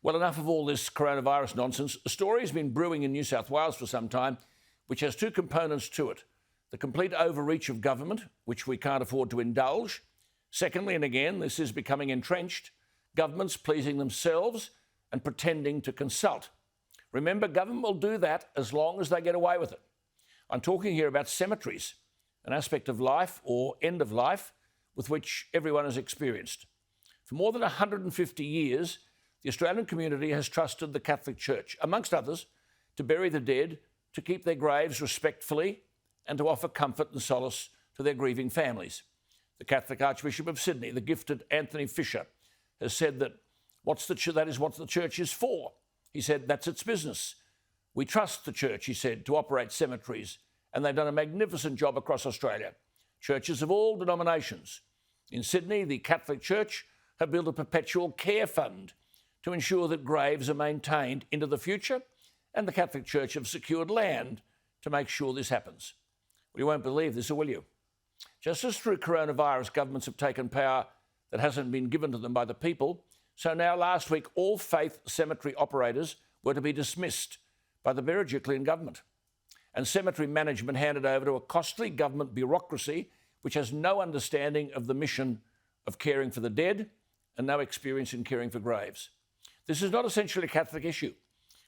Well, enough of all this coronavirus nonsense. A story has been brewing in New South Wales for some time, which has two components to it. The complete overreach of government, which we can't afford to indulge. Secondly, and again, this is becoming entrenched, governments pleasing themselves and pretending to consult. Remember, government will do that as long as they get away with it. I'm talking here about cemeteries, an aspect of life or end of life with which everyone has experienced. For more than 150 years, the Australian community has trusted the Catholic Church, amongst others, to bury the dead, to keep their graves respectfully, and to offer comfort and solace to their grieving families. The Catholic Archbishop of Sydney, the gifted Anthony Fisher, has said that that is what the Church is for. He said that's its business. We trust the Church, he said, to operate cemeteries, and they've done a magnificent job across Australia. Churches of all denominations. In Sydney, the Catholic Church have built a perpetual care fund to ensure that graves are maintained into the future, and the Catholic Church have secured land to make sure this happens. Well, you won't believe this, or will you? Just as through coronavirus, governments have taken power that hasn't been given to them by the people, so now last week all faith cemetery operators were to be dismissed by the Bureaucratic government, and cemetery management handed over to a costly government bureaucracy which has no understanding of the mission of caring for the dead and no experience in caring for graves. This is not essentially a Catholic issue.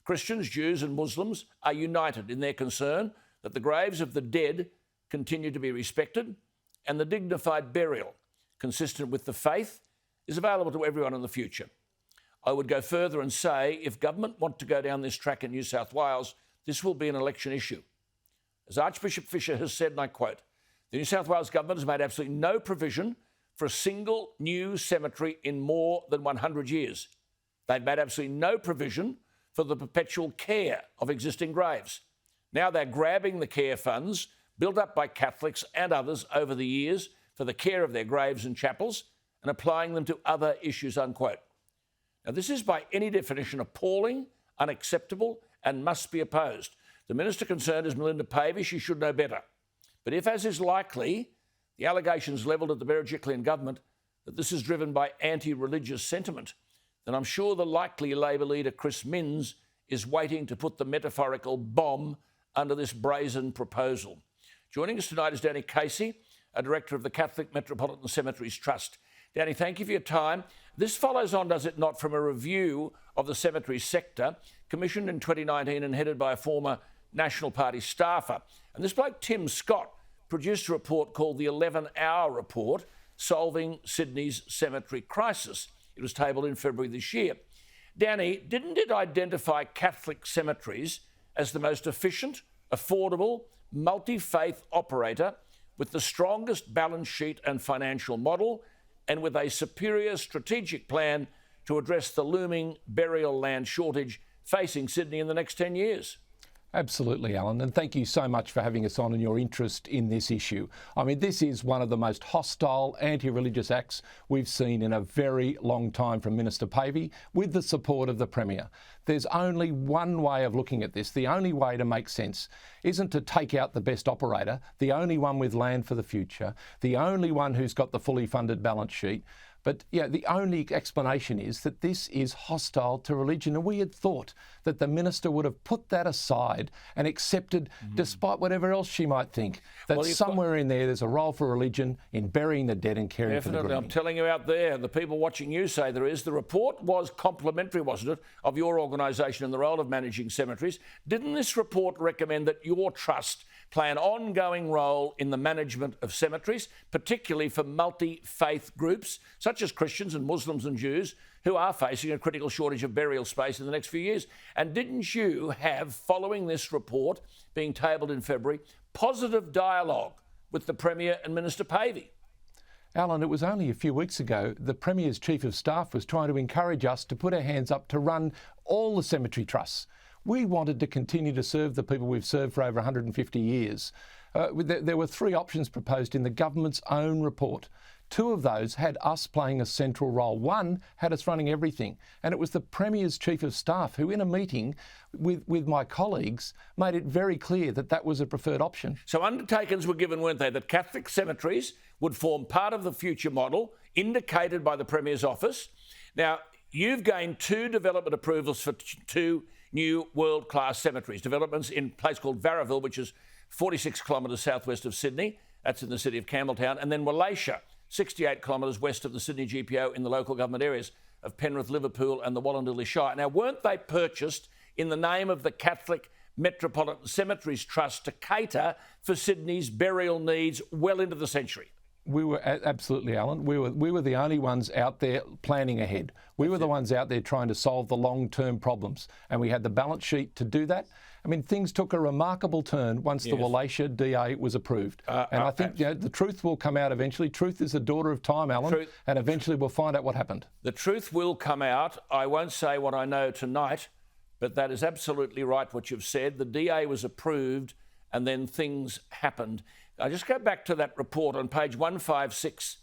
Christians, Jews and Muslims are united in their concern that the graves of the dead continue to be respected and the dignified burial consistent with the faith is available to everyone in the future. I would go further and say if government want to go down this track in New South Wales, this will be an election issue. As Archbishop Fisher has said, and I quote, the New South Wales government has made absolutely no provision for a single new cemetery in more than 100 years. They've made absolutely no provision for the perpetual care of existing graves. Now they're grabbing the care funds built up by Catholics and others over the years for the care of their graves and chapels and applying them to other issues, unquote. Now, this is by any definition appalling, unacceptable, and must be opposed. The minister concerned is Minister Pavey. She should know better. But if, as is likely, the allegations levelled at the Bureaucratic government that this is driven by anti-religious sentiment, then I'm sure the likely Labor leader, Chris Minns, is waiting to put the metaphorical bomb under this brazen proposal. Joining us tonight is Danny Casey, a director of the Catholic Metropolitan Cemeteries Trust. Danny, thank you for your time. This follows on, does it not, from a review of the cemetery sector commissioned in 2019 and headed by a former National Party staffer. And this bloke, Tim Scott, produced a report called the 11-Hour Report, Solving Sydney's Cemetery Crisis. It was tabled in February this year. Danny, didn't it identify Catholic cemeteries as the most efficient, affordable, multi-faith operator with the strongest balance sheet and financial model and with a superior strategic plan to address the looming burial land shortage facing Sydney in the next 10 years? Absolutely, Alan, and thank you so much for having us on and your interest in this issue. I mean, this is one of the most hostile anti-religious acts we've seen in a very long time from Minister Pavey, with the support of the Premier. There's only one way of looking at this. The only way to make sense isn't to take out the best operator, the only one with land for the future, the only one who's got the fully funded balance sheet. But yeah, the only explanation is that this is hostile to religion. And we had thought that the minister would have put that aside and accepted, despite whatever else she might think, that somewhere in there's a role for religion in burying the dead and caring for the grieving. I'm telling you out there, the people watching you say there is. The report was complimentary, wasn't it, of your organisation and the role of managing cemeteries. Didn't this report recommend that your trust play an ongoing role in the management of cemeteries, particularly for multi-faith groups, such as Christians and Muslims and Jews, who are facing a critical shortage of burial space in the next few years? And didn't you have, following this report being tabled in February, positive dialogue with the Premier and Minister Pavey? Alan, it was only a few weeks ago the Premier's Chief of Staff was trying to encourage us to put our hands up to run all the cemetery trusts. We wanted to continue to serve the people we've served for over 150 years. There were three options proposed in the government's own report. Two of those had us playing a central role. One had us running everything. And it was the Premier's Chief of Staff who, in a meeting with my colleagues, made it very clear that that was a preferred option. So undertakings were given, weren't they, that Catholic cemeteries would form part of the future model indicated by the Premier's office. Now, you've gained 2 development approvals for 2 new world-class cemeteries. Developments in a place called Varraville, which is 46 kilometres southwest of Sydney. That's in the city of Campbelltown. And then Wallachia, 68 kilometres west of the Sydney GPO in the local government areas of Penrith, Liverpool and the Wallumbilla Shire. Now, weren't they purchased in the name of the Catholic Metropolitan Cemeteries Trust to cater for Sydney's burial needs well into the century? We were absolutely, Alan. We were the only ones out there planning ahead. We were the ones out there trying to solve the long-term problems, and we had the balance sheet to do that. I mean, things took a remarkable turn once the Wallachia DA was approved, and I think the truth will come out eventually. Truth is the daughter of time, Alan, and eventually we'll find out what happened. The truth will come out. I won't say what I know tonight, but that is absolutely right what you've said. The DA was approved, and then things happened. I just go back to that report on page 156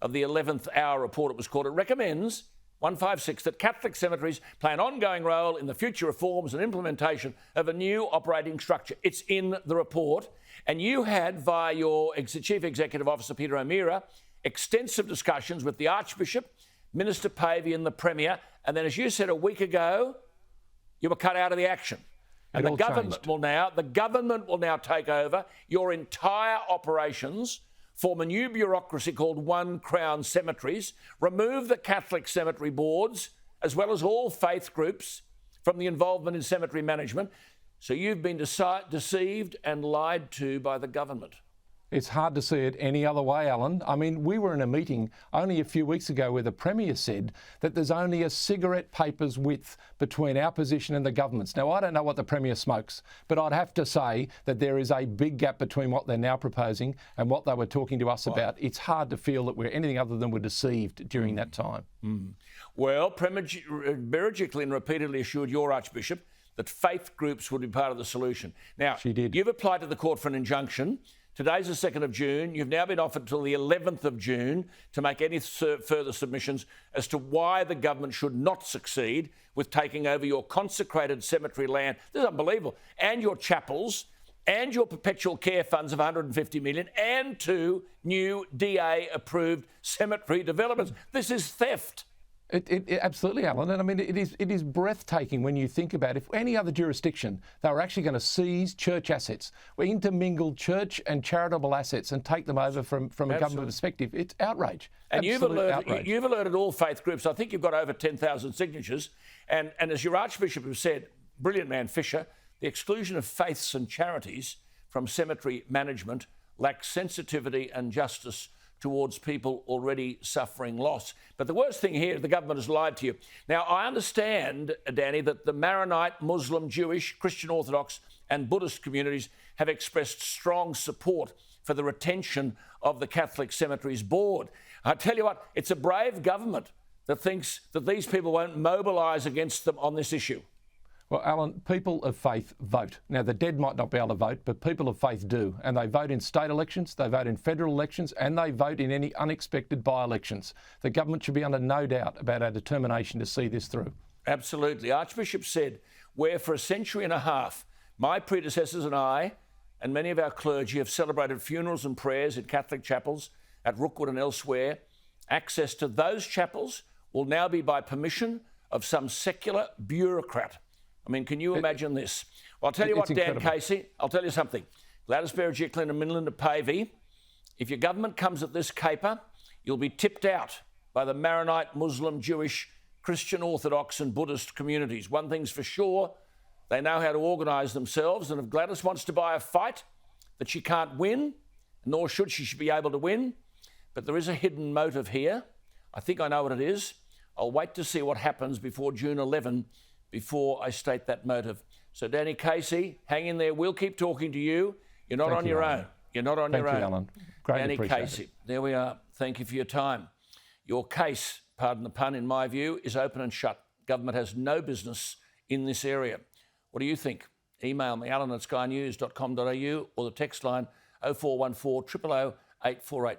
of the 11th hour report, it was called. It recommends, 156, that Catholic cemeteries play an ongoing role in the future reforms and implementation of a new operating structure. It's in the report. And you had, via your Chief Executive Officer, Peter O'Meara, extensive discussions with the Archbishop, Minister Pavey and the Premier. And then, as you said a week ago, you were cut out of the action. And the government will now take over your entire operations, form a new bureaucracy called One Crown Cemeteries, remove the Catholic cemetery boards, as well as all faith groups from the involvement in cemetery management. So you've been deceived and lied to by the government. It's hard to see it any other way, Alan. I mean, we were in a meeting only a few weeks ago where the Premier said that there's only a cigarette paper's width between our position and the government's. Now, I don't know what the Premier smokes, but I'd have to say that there is a big gap between what they're now proposing and what they were talking to us about. It's hard to feel that we're anything other than we're deceived during that time. Well, Premier Berejiklian repeatedly assured your Archbishop that faith groups would be part of the solution. Now, she did. You've applied to the court for an injunction. Today's the 2nd of June. You've now been offered till the 11th of June to make any further submissions as to why the government should not succeed with taking over your consecrated cemetery land. This is unbelievable. And your chapels and your perpetual care funds of $150 million and 2 new DA-approved cemetery developments. This is theft. It absolutely, Alan. And I mean, it is breathtaking when you think about if any other jurisdiction, they were actually going to seize church assets, intermingle church and charitable assets and take them over from a government perspective. It's outrage. And you've alerted all faith groups. I think you've got over 10,000 signatures. And as your Archbishop has said, brilliant man Fisher, the exclusion of faiths and charities from cemetery management lacks sensitivity and justice towards people already suffering loss. But the worst thing here, the government has lied to you. Now, I understand, Danny, that the Maronite, Muslim, Jewish, Christian Orthodox and Buddhist communities have expressed strong support for the retention of the Catholic Cemeteries Board. I tell you what, it's a brave government that thinks that these people won't mobilise against them on this issue. Well, Alan, people of faith vote. Now, the dead might not be able to vote, but people of faith do. And they vote in state elections, they vote in federal elections, and they vote in any unexpected by-elections. The government should be under no doubt about our determination to see this through. Absolutely. Archbishop said, where for a century and a half, my predecessors and I, and many of our clergy have celebrated funerals and prayers in Catholic chapels at Rookwood and elsewhere, access to those chapels will now be by permission of some secular bureaucrat. I mean, can you imagine this? Well, I'll tell you what, Dan Casey, I'll tell you something. Gladys Berejiklian and Minister Pavey, if your government comes at this caper, you'll be tipped out by the Maronite, Muslim, Jewish, Christian Orthodox and Buddhist communities. One thing's for sure, they know how to organise themselves, and if Gladys wants to buy a fight that she can't win, nor should she be able to win, but there is a hidden motive here. I think I know what it is. I'll wait to see what happens before June 11 before I state that motive. So, Danny Casey, hang in there. We'll keep talking to you. You're not on your own. You're not on your own. Thank you, Alan. Greatly Danny Casey, there we are. Thank you for your time. Your case, pardon the pun, in my view, is open and shut. Government has no business in this area. What do you think? Email me, alan@skynews.com.au, or the text line 0414 000 848.